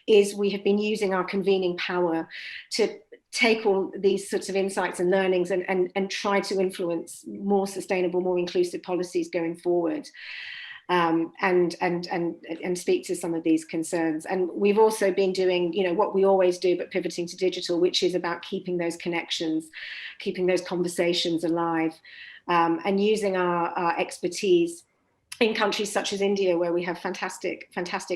is we have been using our convening power to take all these sorts of insights and learnings and try to influence more sustainable, more inclusive policies going forward. And speak to some of these concerns. And we've also been doing, you know, what we always do, but pivoting to digital, which is about keeping those connections, keeping those conversations alive, and using our expertise in countries such as India, where we have fantastic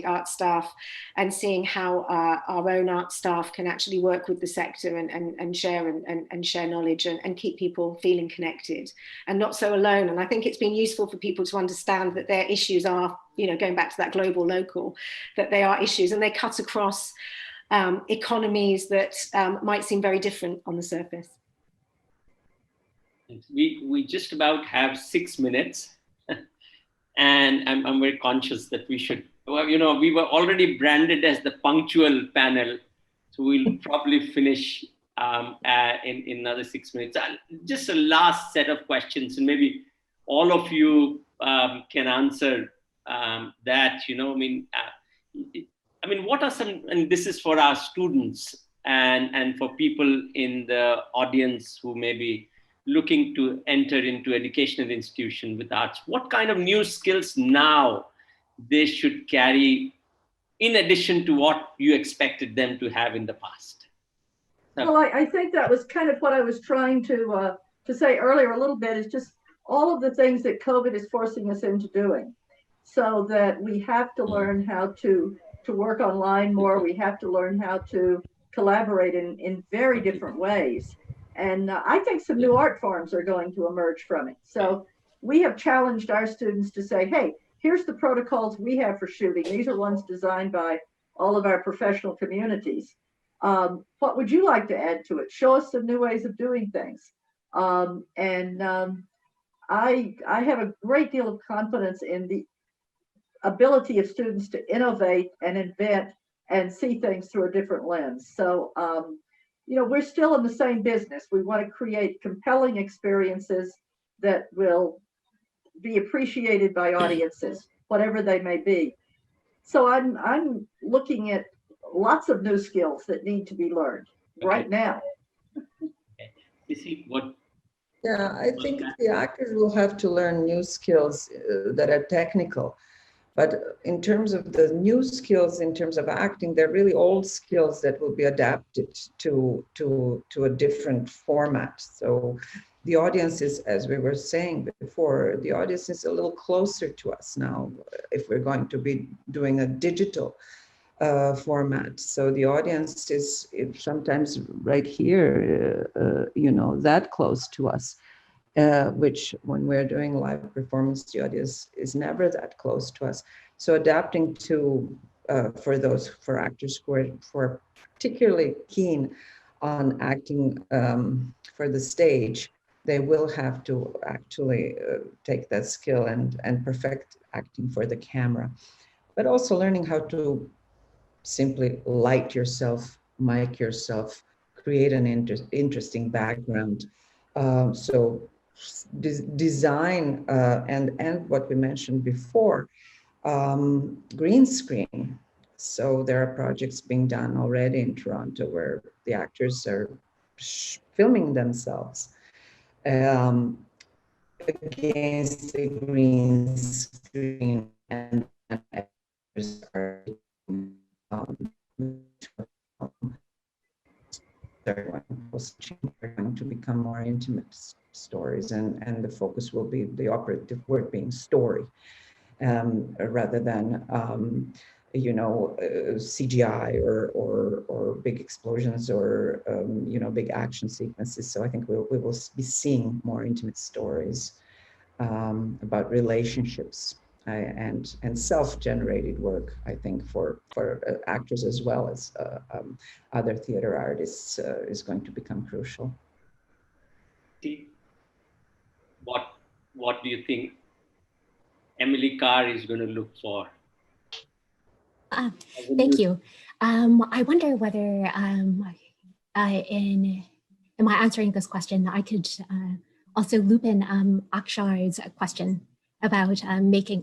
art staff, and seeing how our own art staff can actually work with the sector and share knowledge and keep people feeling connected and not so alone. And I think it's been useful for people to understand that their issues are, you know, going back to that global local, that they are issues and they cut across economies that might seem very different on the surface. We just about have 6 minutes. And I'm very conscious that we should, well, you know, we were already branded as the punctual panel, so we'll probably finish in another 6 minutes. Just a last set of questions, and maybe all of you can answer that. You know, I mean, what are some, and this is for our students and for people in the audience who may be looking to enter into educational institution with arts, what kind of new skills now they should carry in addition to what you expected them to have in the past? Well, I think that was kind of what I was trying to say earlier a little bit, is just all of the things that COVID is forcing us into doing, so that we have to learn how to work online more. We have to learn how to collaborate in very different ways. And I think some new art forms are going to emerge from it. So we have challenged our students to say, hey, here's the protocols we have for shooting. These are ones designed by all of our professional communities. What would you like to add to it? Show us some new ways of doing things. I have a great deal of confidence in the ability of students to innovate and invent and see things through a different lens. So, you know, we're still in the same business. We want to create compelling experiences that will be appreciated by audiences, whatever they may be. So I'm looking at lots of new skills that need to be learned right now. Cissie, what? Yeah, I think the actors will have to learn new skills that are technical. But in terms of the new skills, in terms of acting, they're really old skills that will be adapted to a different format. So the audience is, as we were saying before, the audience is a little closer to us now if we're going to be doing a digital format. So the audience is sometimes right here, you know, that close to us. Which when we're doing live performance, the audience is never that close to us. So adapting to, for actors who are particularly keen on acting for the stage, they will have to actually take that skill and perfect acting for the camera. But also learning how to simply light yourself, mic yourself, create an interesting background. So design and what we mentioned before, green screen. So there are projects being done already in Toronto where the actors are filming themselves against the green screen, and actors are they're going to become more intimate stories, and the focus will be the operative word being story, rather than CGI or big explosions or big action sequences. So I think we will be seeing more intimate stories about relationships and self-generated work. I think for actors as well as other theater artists is going to become crucial. What do you think Emily Carr is going to look for? Thank you. I wonder whether in my answering this question, I could also loop in Akshar's question about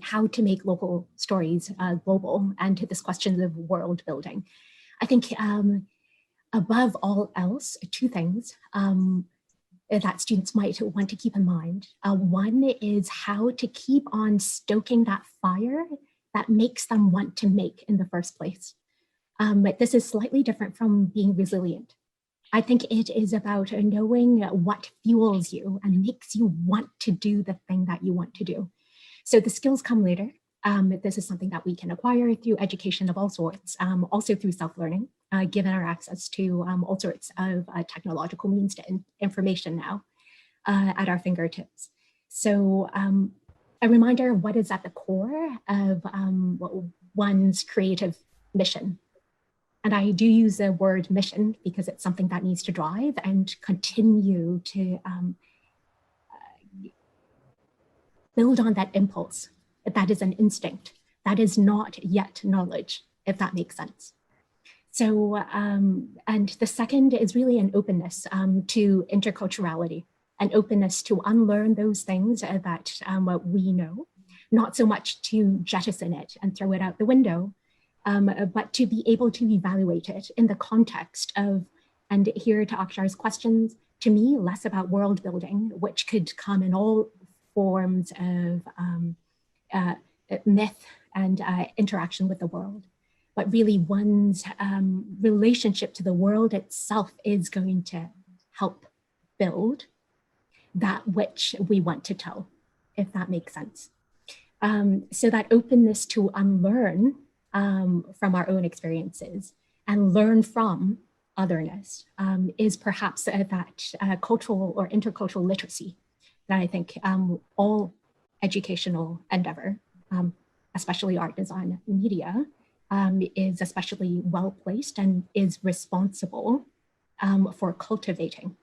how to make local stories global, and to this question of world building. I think above all else, two things that students might want to keep in mind. One is how to keep on stoking that fire that makes them want to make in the first place. But this is slightly different from being resilient. I think it is about knowing what fuels you and makes you want to do the thing that you want to do. So the skills come later. This is something that we can acquire through education of all sorts, also through self-learning, given our access to all sorts of technological means to information now at our fingertips. So a reminder of what is at the core of one's creative mission. And I do use the word mission because it's something that needs to drive and continue to build on that impulse. That is an instinct. That is not yet knowledge, if that makes sense. So, and the second is really an openness to interculturality, an openness to unlearn those things that we know, not so much to jettison it and throw it out the window, but to be able to evaluate it in the context of, and here to Akshar's questions, to me, less about world building, which could come in all forms of myth and interaction with the world, but really one's relationship to the world itself is going to help build that which we want to tell, if that makes sense. So that openness to unlearn from our own experiences and learn from otherness is perhaps that cultural or intercultural literacy that I think all educational endeavor, especially art, design, media, is especially well placed and is responsible for cultivating.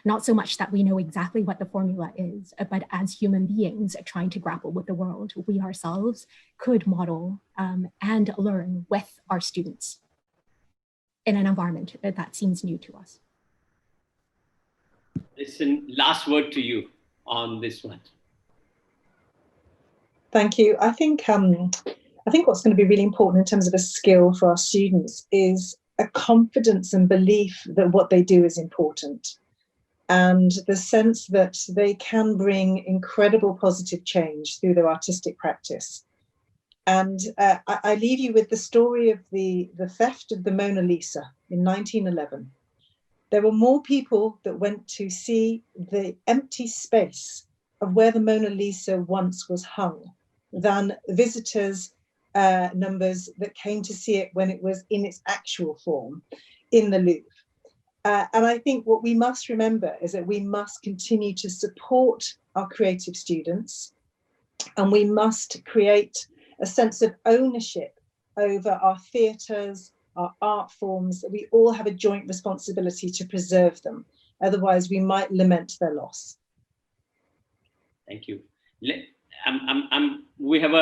Not so much that we know exactly what the formula is, but as human beings trying to grapple with the world, we ourselves could model and learn with our students in an environment that seems new to us. Listen, last word to you on this one. Thank you. I think what's going to be really important in terms of a skill for our students is a confidence and belief that what they do is important, and the sense that they can bring incredible positive change through their artistic practice. And I leave you with the story of the theft of the Mona Lisa in 1911. There were more people that went to see the empty space of where the Mona Lisa once was hung than visitors numbers that came to see it when it was in its actual form in the Louvre. And I think what we must remember is that we must continue to support our creative students, and we must create a sense of ownership over our theatres, our art forms, that we all have a joint responsibility to preserve them. Otherwise, we might lament their loss. Thank you. We have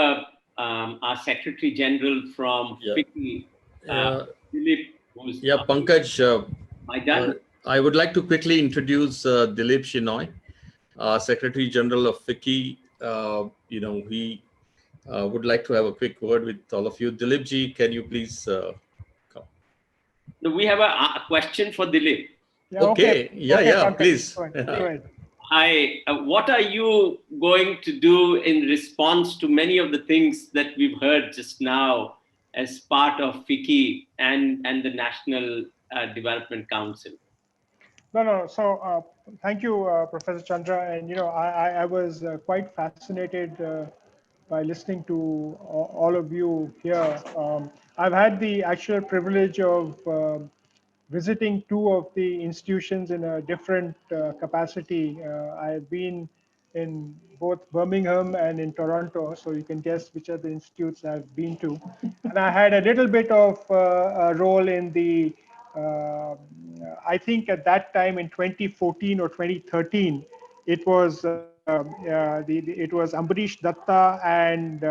our Secretary General from FICCI, Dilip. Pankaj, I would like to quickly introduce Dilip Shinoy. Secretary General of FICCI. He would like to have a quick word with all of you. Dilipji, can you please come? No, we have a question for Dilip. Yeah, Okay. Yeah, okay, Pankaj, please. Go ahead. Hi, what are you going to do in response to many of the things that we've heard just now as part of FICCI and the National Development Council? No. So thank you, Professor Chandra. And, I was quite fascinated by listening to all of you here. I've had the actual privilege of visiting two of the institutions in a different capacity. I've been in both Birmingham and in Toronto, so you can guess which are the institutes I've been to. And I had a little bit of a role in the, I think at that time in 2014 or 2013, it was it was Ambarish Datta and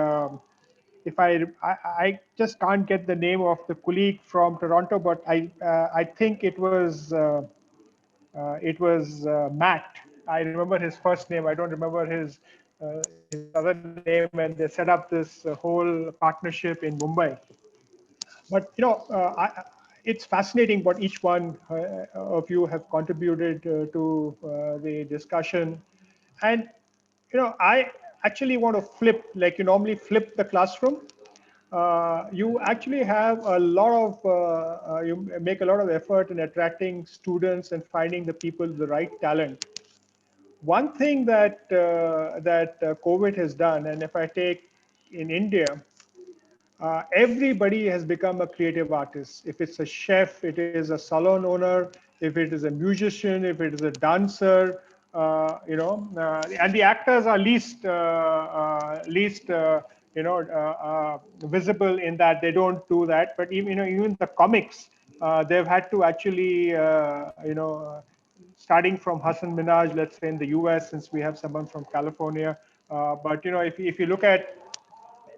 if I just can't get the name of the colleague from Toronto, but I think it was Matt. I remember his first name. I don't remember his other name, and they set up this whole partnership in Mumbai. But it's fascinating what each one of you have contributed to the discussion, and I actually want to flip, like you normally flip the classroom. You actually have a lot of, you make a lot of effort in attracting students and finding the people with the right talent. One thing that COVID has done, and if I take in India, everybody has become a creative artist. If it's a chef, it is a salon owner, if it is a musician, if it is a dancer, and the actors are least visible in that they don't do that. But even the comics, they've had to actually starting from Hassan Minaj, let's say in the US, since we have someone from California. But if you look at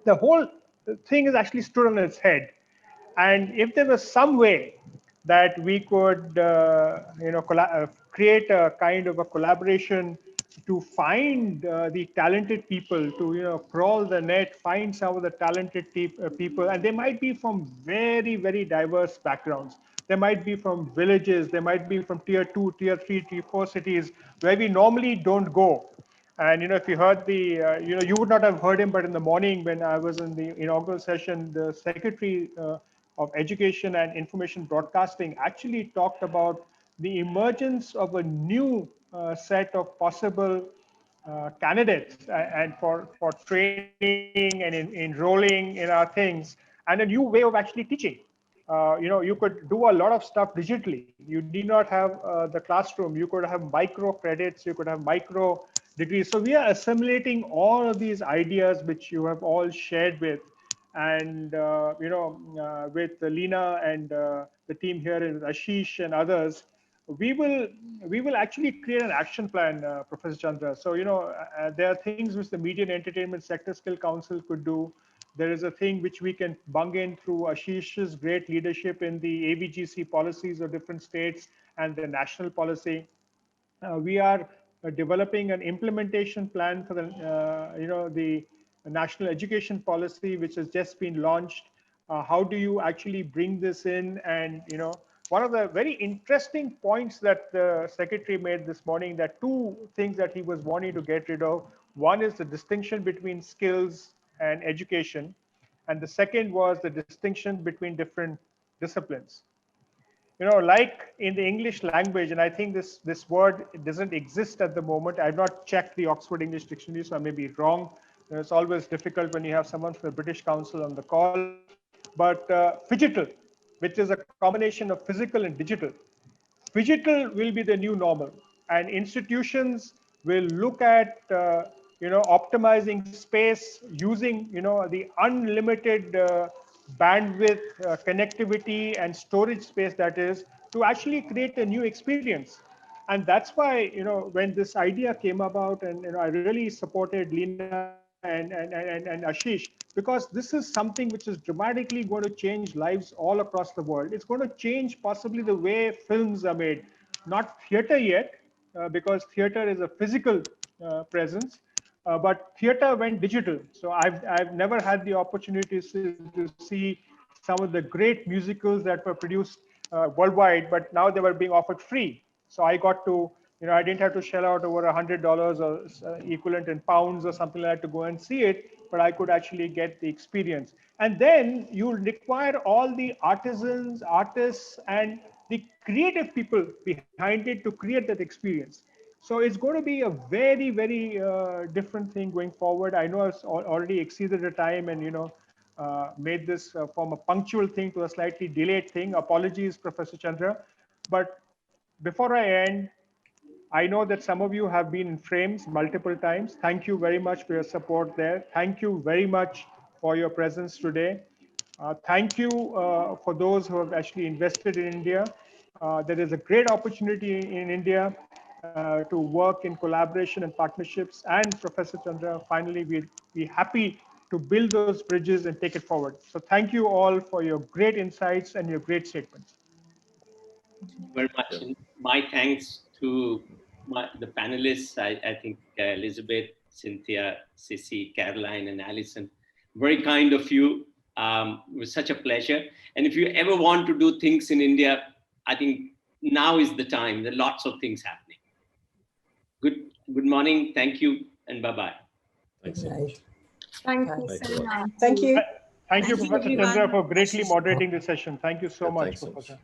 the whole thing is actually stood on its head. And if there was some way that we could, create a kind of a collaboration to find the talented people, to crawl the net, find some of the talented people, and they might be from very, very diverse backgrounds. They might be from villages, they might be from tier 2, tier 3, tier 4 cities where we normally don't go. And if you heard the, you would not have heard him, but in the morning when I was in the inaugural session, the Secretary of Education and Information Broadcasting actually talked about the emergence of a new set of possible candidates and for training and enrolling in our things, and a new way of actually teaching. You could do a lot of stuff digitally. You need not have the classroom. You could have micro credits. You could have micro degrees. So we are assimilating all of these ideas which you have all shared with, and with Lena and the team here, and Ashish and others. We will actually create an action plan, Professor Chandra. So there are things which the Media and Entertainment Sector Skill Council could do. There is a thing which we can bung in through Ashish's great leadership in the AVGC policies of different states and the national policy. We are developing an implementation plan for the national education policy, which has just been launched. How do you actually bring this in? And one of the very interesting points that the secretary made this morning, that two things that he was wanting to get rid of. One is the distinction between skills and education. And the second was the distinction between different disciplines. Like in the English language, and I think this word doesn't exist at the moment. I've not checked the Oxford English Dictionary, so I may be wrong. It's always difficult when you have someone from the British Council on the call. But phygital, which is a combination of physical and digital. Phygital will be the new normal, and institutions will look at optimizing space using the unlimited bandwidth, connectivity, and storage space that is, to actually create a new experience. And that's why when this idea came about, and I really supported Lena and Ashish, because this is something which is dramatically going to change lives all across the world. It's going to change possibly the way films are made. Not theater yet, because theater is a physical presence. But theater went digital. So I've never had the opportunity to see some of the great musicals that were produced worldwide, but now they were being offered free. So I got to, I didn't have to shell out over $100 or equivalent in pounds or something like that to go and see it, but I could actually get the experience. And then you require all the artisans, artists, and the creative people behind it to create that experience. So it's going to be a very, very different thing going forward. I know I've already exceeded the time and, made this from a punctual thing to a slightly delayed thing. Apologies, Professor Chandra. But before I end, I know that some of you have been in frames multiple times. Thank you very much for your support there. Thank you very much for your presence today. Thank you for those who have actually invested in India. There is a great opportunity in India to work in collaboration and partnerships. And Professor Chandra, finally, we'd be happy to build those bridges and take it forward. So thank you all for your great insights and your great statements. Very much. And my thanks to the panelists. I think Elizabeth, Cynthia, Cissie, Caroline, and Alison. Very kind of you. It was such a pleasure. And if you ever want to do things in India, I think now is the time. There are lots of things happening. Good morning. Thank you, and bye-bye. Thanks so much. Thank you so much. Thank you. Thank you, Professor everyone. Chandra, for greatly moderating the session. Thank you so much, Thanks so much. Professor.